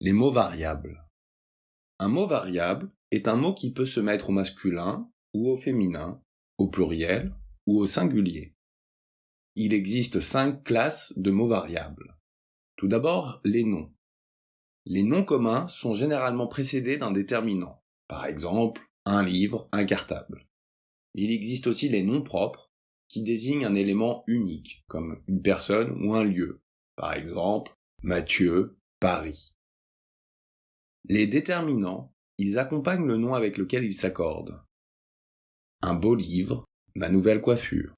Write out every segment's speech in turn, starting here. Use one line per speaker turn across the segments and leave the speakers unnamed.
Les mots variables. Un mot variable est un mot qui peut se mettre au masculin ou au féminin, au pluriel ou au singulier. Il existe 5 classes de mots variables. Tout d'abord, les noms. Les noms communs sont généralement précédés d'un déterminant. Par exemple, un livre, un cartable. Il existe aussi les noms propres, qui désignent un élément unique, comme une personne ou un lieu. Par exemple, Mathieu, Paris. Les déterminants, ils accompagnent le nom avec lequel ils s'accordent. Un beau livre, ma nouvelle coiffure.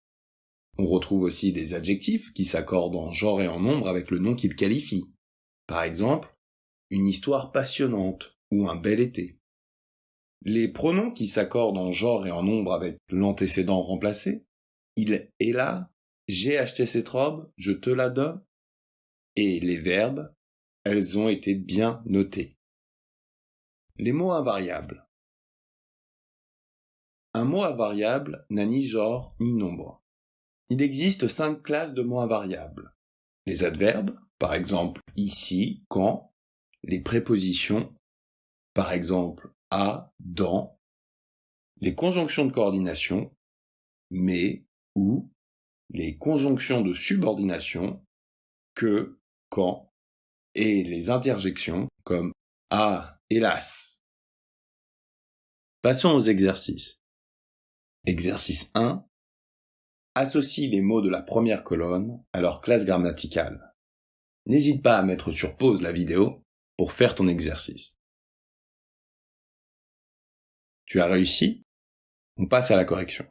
On retrouve aussi des adjectifs qui s'accordent en genre et en nombre avec le nom qu'ils qualifient. Par exemple, une histoire passionnante ou un bel été. Les pronoms qui s'accordent en genre et en nombre avec l'antécédent remplacé, il est là, j'ai acheté cette robe, je te la donne. Et les verbes, elles ont été bien notées. Les mots invariables. Un mot invariable n'a ni genre ni nombre. Il existe 5 classes de mots invariables. Les adverbes, par exemple ici, quand. Les prépositions, par exemple à, dans. Les conjonctions de coordination, mais, ou. Les conjonctions de subordination, que, quand. Et les interjections, comme ah, hélas. Passons aux exercices. Exercice 1. Associe les mots de la première colonne à leur classe grammaticale. N'hésite pas à mettre sur pause la vidéo pour faire ton exercice. Tu as réussi? On passe à la correction.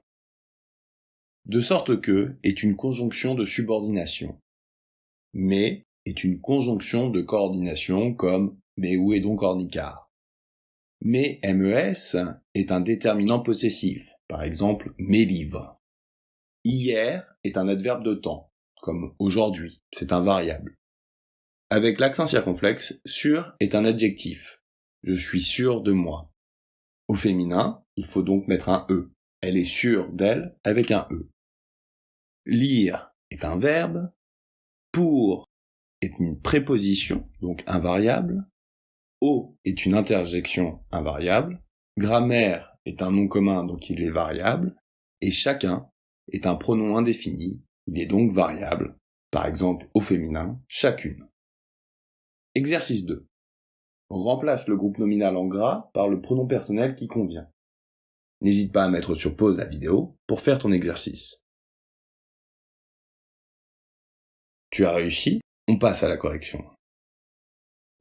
De sorte que est une conjonction de subordination. Mais est une conjonction de coordination comme mais où est donc Ornicard? Mais MES est un déterminant possessif, par exemple mes livres. Hier est un adverbe de temps, comme aujourd'hui, c'est un variable. Avec l'accent circonflexe, sûr est un adjectif. Je suis sûr de moi. Au féminin, il faut donc mettre un E. Elle est sûre d'elle avec un E. Lire est un verbe. Pour est une préposition, donc invariable. Au est une interjection invariable. Grammaire est un nom commun, donc il est variable. Et chacun est un pronom indéfini, il est donc variable. Par exemple, au féminin, chacune. Exercice 2. Remplace le groupe nominal en gras par le pronom personnel qui convient. N'hésite pas à mettre sur pause la vidéo pour faire ton exercice. Tu as réussi? On passe à la correction.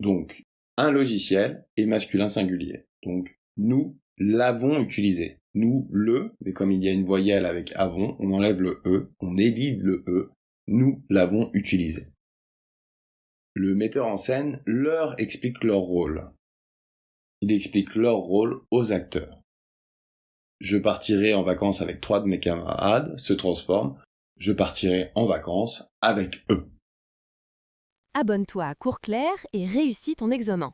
Donc, un logiciel est masculin singulier. Donc, nous l'avons utilisé. Nous, le, mais comme il y a une voyelle avec avons, on enlève le E, on évite le E. Nous l'avons utilisé. Le metteur en scène leur explique leur rôle. Il explique leur rôle aux acteurs. Je partirai en vacances avec 3 de mes camarades se transforme. Je partirai en vacances avec eux.
Abonne-toi à Cours Clair et réussis ton examen.